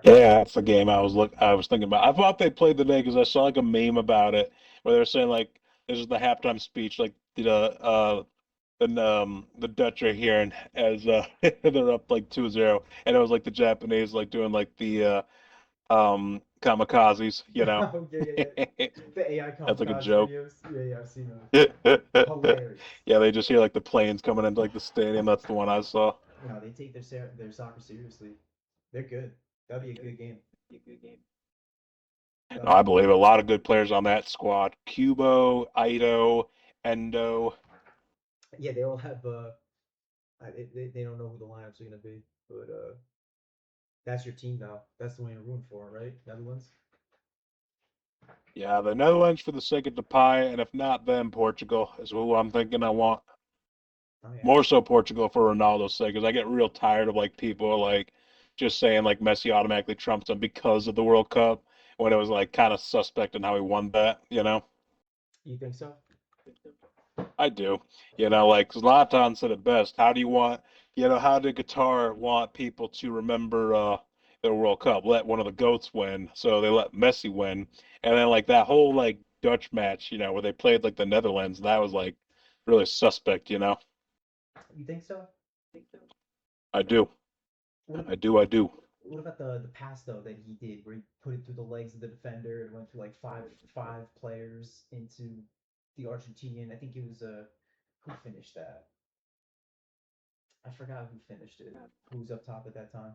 Yeah, that's the game I was thinking about. I thought they played today because I saw like a meme about it where they were saying like this is the halftime speech, like the Dutch are here and as they're up like 2-0, and it was like the Japanese like doing like the kamikazes, you know. Oh yeah, yeah, yeah. The AI That's like a kamikaze joke. videos. Yeah, yeah, I've seen those. Yeah, Hilarious. they just hear like the planes coming into like the stadium. That's the one I saw. No, they take their soccer seriously. They're good. That'll be a good game. No, I Um, believe a lot of good players on that squad. Kubo, Ito, Endo. yeah, they all have. They don't know who the lineups are gonna be, but that's your team now. That's the one you're rooting for, right? Netherlands. Yeah, the Netherlands for the sake of Depay, and if not them, Portugal is who I'm thinking I want. Oh yeah. More so Portugal for Ronaldo's sake, because I get real tired of like people like just saying like Messi automatically trumps him because of the World Cup when it was like kind of suspect in how he won that, you know? You think so? I do. Like Zlatan said it best. How do you want, how did Qatar want people to remember their World Cup? Let one of the GOATs win. So they let Messi win. And then like that whole like Dutch match, where they played like the Netherlands, that was like really suspect. You think so? I do. What I do. I do. what about the pass though that he did, where he put it through the legs of the defender and went through like five players into the Argentinian? I think it was who finished that? I forgot who finished it. Who was up top at that time?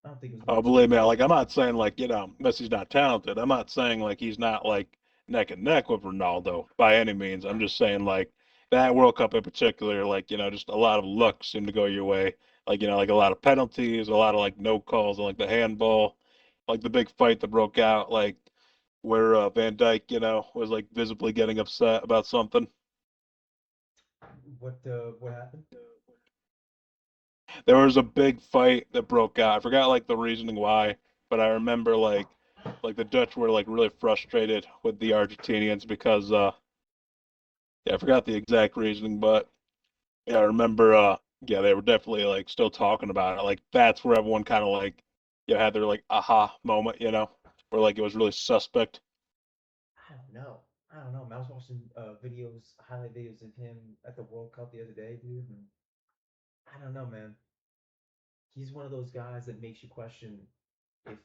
I don't think it was Oh, believe me, Martinez. like I'm not saying like, Messi's not talented. I'm not saying like he's not like neck and neck with Ronaldo by any means. I'm just saying like that World Cup in particular, like, just a lot of luck seemed to go your way. Like, like a lot of penalties, a lot of like no calls on like the handball, like the big fight that broke out, like where Van Dijk, was like visibly getting upset about something. What happened? There was a big fight that broke out. I forgot like the reasoning why, but I remember like the Dutch were like really frustrated with the Argentinians because yeah, I forgot the exact reasoning, but yeah, I remember yeah, they were definitely like still talking about it. Like that's where everyone kind of like had their like aha moment, where like it was really suspect. I don't know. I don't know. I was watching videos, highlight videos of him at the World Cup the other day, dude. And I don't know, man. He's one of those guys that makes you question if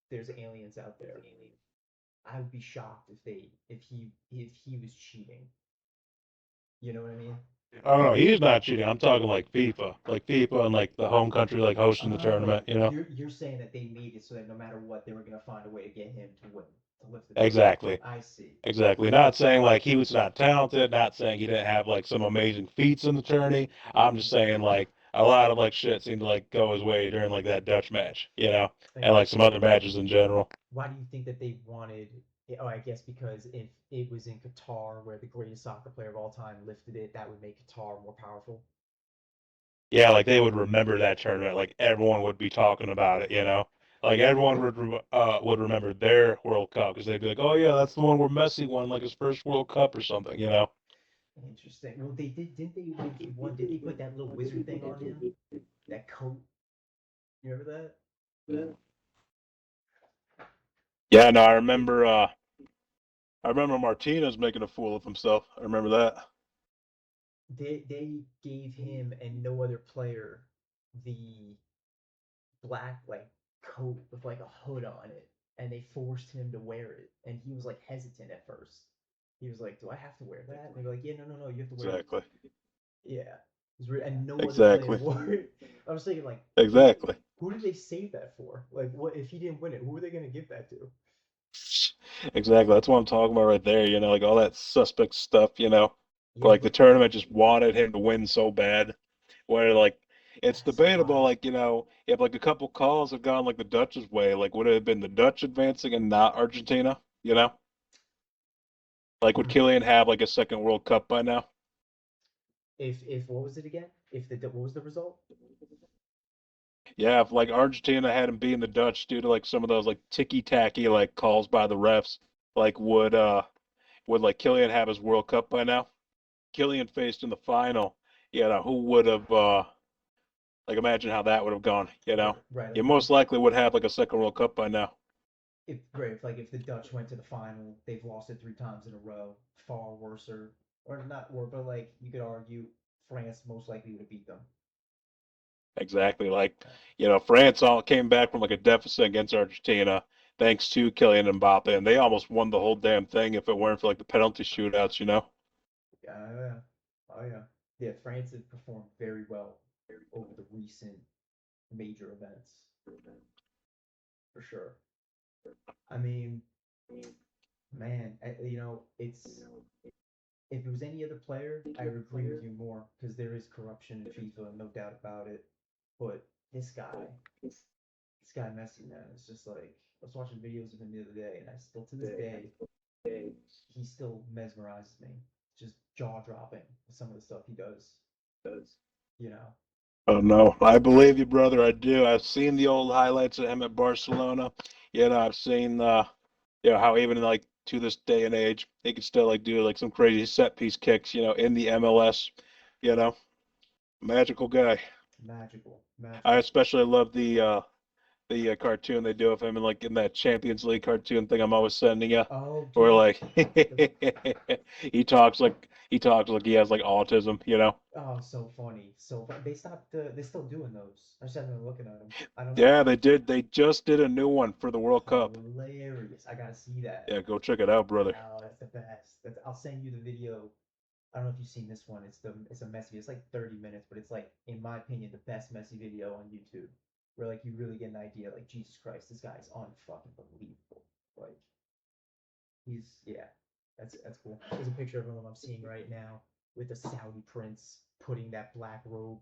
there's aliens out there. I would be shocked if he was cheating. You know what I mean? Oh no, he's not cheating. I'm talking like FIFA and like the home country like hosting the Oh, tournament. you're saying that they made it so that no matter what, they were gonna find a way to get him to win, to lift the trophy. Exactly. I see. Exactly. Not saying like he was not talented, not saying he didn't have like some amazing feats in the tourney. I'm just saying like a lot of like shit seemed to like go his way during like that Dutch match, and like some Interesting. other matches in general. Why do you think that they wanted? Oh, I guess because if it was in Qatar, where the greatest soccer player of all time lifted it, that would make Qatar more powerful. Yeah, like they would remember that tournament. Like everyone would be talking about it. Like everyone would remember their World Cup because they'd be like, "Oh yeah, that's the one where Messi won like his first World Cup or something." Interesting. Well, they didn't they when he won? Did they put that little wizard thing on him? That coat. You remember that? Yeah, no, I remember Martinez making a fool of himself. I remember that. They gave him and no other player the black like coat with like a hood on it, and they forced him to wear it, and he was like hesitant at first. He was like, "Do I have to wear that?" And they were like, "Yeah, no, no, no, you have to wear it." Exactly. Yeah, it was weird, and no other player Exactly. wore it. I was thinking like, Exactly. who did they save that for? Like, what if he didn't win it? Who are they gonna give that to? Exactly. That's what I'm talking about right there. Like all that suspect stuff. Where Yeah, like the but tournament just wanted him to win so bad. Where like it's that's so debatable, wild. like, if like a couple calls had gone like the Dutch's way, like would it have been the Dutch advancing and not Argentina? Like would Hmm. Killian have like a second World Cup by now? If what was it again? If the what was the result? Yeah, if like Argentina hadn't beaten the Dutch due to like some of those like ticky tacky like calls by the refs, like would like Killian have his World Cup by now? Killian faced in the final, who would have Like imagine how that would have gone. You know, Right, like you most likely would have like a second World Cup by now. if right, if like if the Dutch went to the final, they've lost it 3 times in a row, far worse or not worse, but like you could argue France most likely would have beat them. Exactly. Like, Uh, France all came back from like a deficit against Argentina thanks to Kylian Mbappe, and they almost won the whole damn thing if it weren't for like the penalty shootouts. yeah, oh yeah, yeah. France has performed very well over the recent major events for sure. I mean, man, it's if it was any other player, I would agree with you more because there is corruption in FIFA, no doubt about it. But this guy, this guy Messi, man, it's just like I was watching videos of him the other day, and I still to this day he still mesmerizes me. Just jaw dropping some of the stuff he does. You know. Oh no, I believe you, brother. I do. I've seen the old highlights of him at Barcelona. I've seen how even like to this day and age, he can still like do like some crazy set piece kicks, in the MLS. You know, magical guy. Magical, I magical. especially love the cartoon they do of him and like in that Champions League cartoon thing I'm always sending you, Oh, where dude. like The, he talks like he has like autism. oh, so funny. So they stopped. They're still doing those. I just haven't been looking at them. I don't know. Yeah, they did. They just did a new one for the World Cup. Hilarious. I gotta see that. Yeah, go check it out, brother. Oh, that's the best. I'll send you the video. I don't know if you've seen this one. It's a messy. It's like 30 minutes, but it's like in my opinion the best messy video on YouTube. Where like you really get an idea. Like Jesus Christ, this guy's unfucking believable. Like he's yeah, that's cool. There's a picture of him I'm seeing right now with the Saudi prince putting that black robe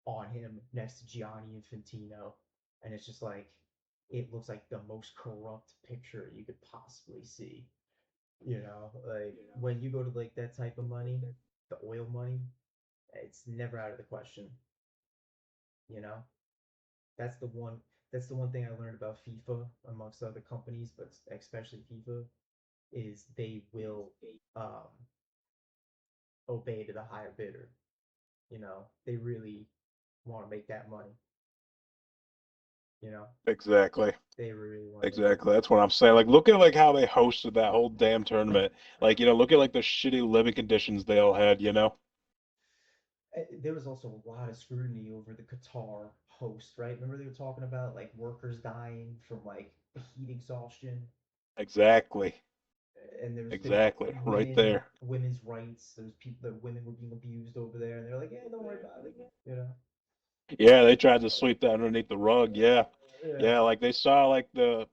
on him next to Gianni Infantino, and it's just like it looks like the most corrupt picture you could possibly see. Like when you go to like that type of money, the oil money, it's never out of the question. You know, that's the one. That's the one thing I learned about FIFA amongst other companies, but especially FIFA, is they will um, obey to the higher bidder. They really want to make that money. You know, Exactly. they really want to make that Exactly. money. That's what I'm saying. Like, look at like how they hosted that whole damn tournament. Like, look at like the shitty living conditions they all had. There was also a lot of scrutiny over the Qatar host, right? Remember they were talking about like workers dying from like heat exhaustion, Exactly. and there was Exactly. Right there. women's rights. There's people that women were being abused over there, and they're like, yeah, don't worry about it. You know. Yeah, they tried to sweep that underneath the rug. Yeah. Yeah. Yeah, like they saw like the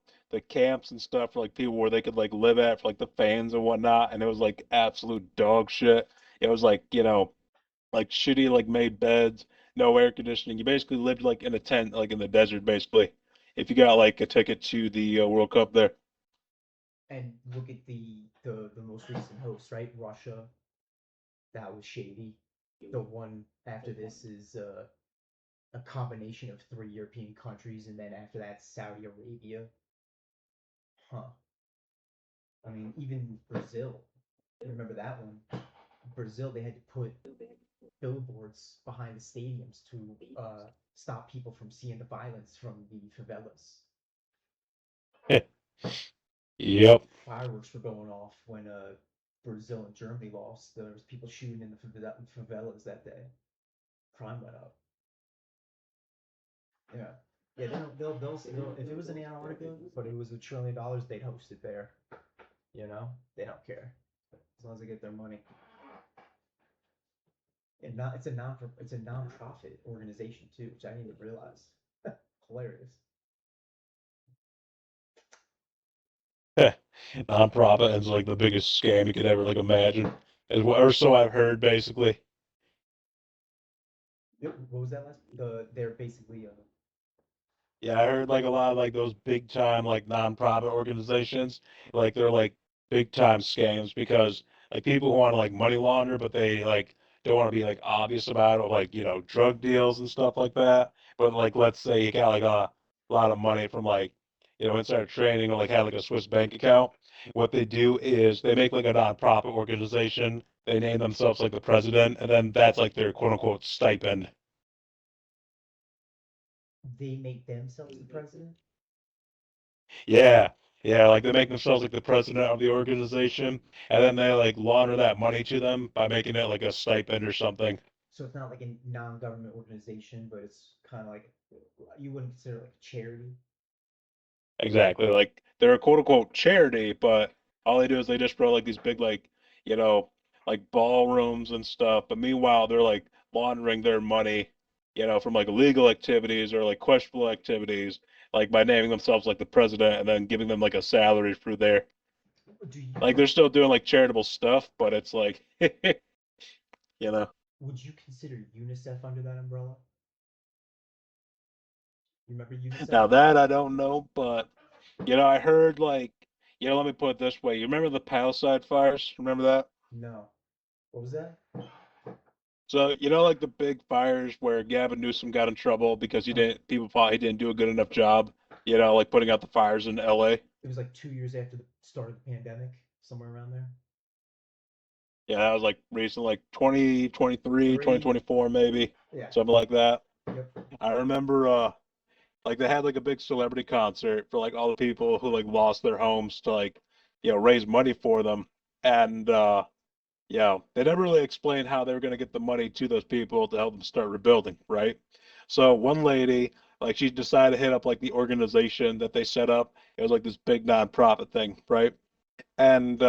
camps and stuff for like people where they could like live at for like the fans and whatnot, and it was like absolute dog shit. It was like shitty like made beds, no air conditioning. You basically lived like in a tent, like in the desert, basically. If you got like a ticket to the World Cup there. And look at the most recent host, right? Russia. That was shady. The one after this is a combination of 3 European countries, and then after that, Saudi Arabia. Huh. I mean, even Brazil. You remember that one? Brazil, they had to put billboards behind the stadiums to stop people from seeing the violence from the favelas. Yep. Fireworks were going off when Brazil and Germany lost. There was people shooting in the favelas that day. Crime went up. Yeah. Yeah, they'll if it was in Antarctica, but it was $1 trillion, they'd host it there. They don't care as long as they get their money. And not it's a non-profit organization too, which I didn't even realize. Hilarious. Non-profit is like the biggest scam you could ever like imagine, or so I've heard, basically. What was that last? They're basically Yeah, I heard like a lot of like those big time like non-profit organizations, like they're like big time scams because like people who want to like money launder, but they like don't want to be like obvious about it, like drug deals and stuff like that. But like let's say you got like a lot of money from like insider trading or like have like a Swiss bank account. What they do is they make like a non-profit organization. They name themselves like the president, and then that's like their quote unquote stipend. they make themselves the president. Yeah, yeah, like they make themselves like the president of the organization, and then they like launder that money to them by making it like a stipend or something. So it's not like a non-government organization, but it's kind of like you wouldn't consider it like a charity. Exactly. Like they're a quote unquote charity, but all they do is they just throw like these big like, you know, like ballrooms and stuff. But meanwhile, they're like laundering their money, from like illegal activities or like questionable activities, like by naming themselves like the president and then giving them like a salary through there. Do you Like they're still doing like charitable stuff, but it's like, you know. would you consider UNICEF under that umbrella? You remember UNICEF? Now that I don't know, but I heard like, let me put it this way. You remember the Palestine fires? Remember that? No. What was that? So, like the big fires where Gavin Newsom got in trouble because Uh, people thought he didn't do a good enough job, like putting out the fires in LA. it was like 2 years after the start of the pandemic, somewhere around there. Yeah, that was like recent, like 2023, Three. 2024, maybe, Yeah. something like that. Yep. I remember, like they had like a big celebrity concert for like all the people who like lost their homes to like, raise money for them. And, yeah, they never really explained how they were going to get the money to those people to help them start rebuilding, right? So one lady, like she decided to hit up like the organization that they set up. It was like this big nonprofit thing, right? And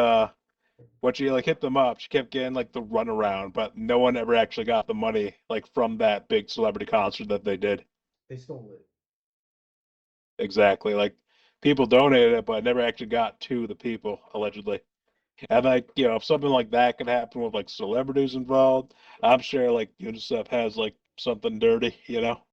when she like hit them up, she kept getting like the runaround, but no one ever actually got the money like from that big celebrity concert that they did. They stole it. Exactly. Like people donated it, but it never actually got to the people, allegedly. And like, if something like that could happen with like celebrities involved, I'm sure like UNICEF has like something dirty,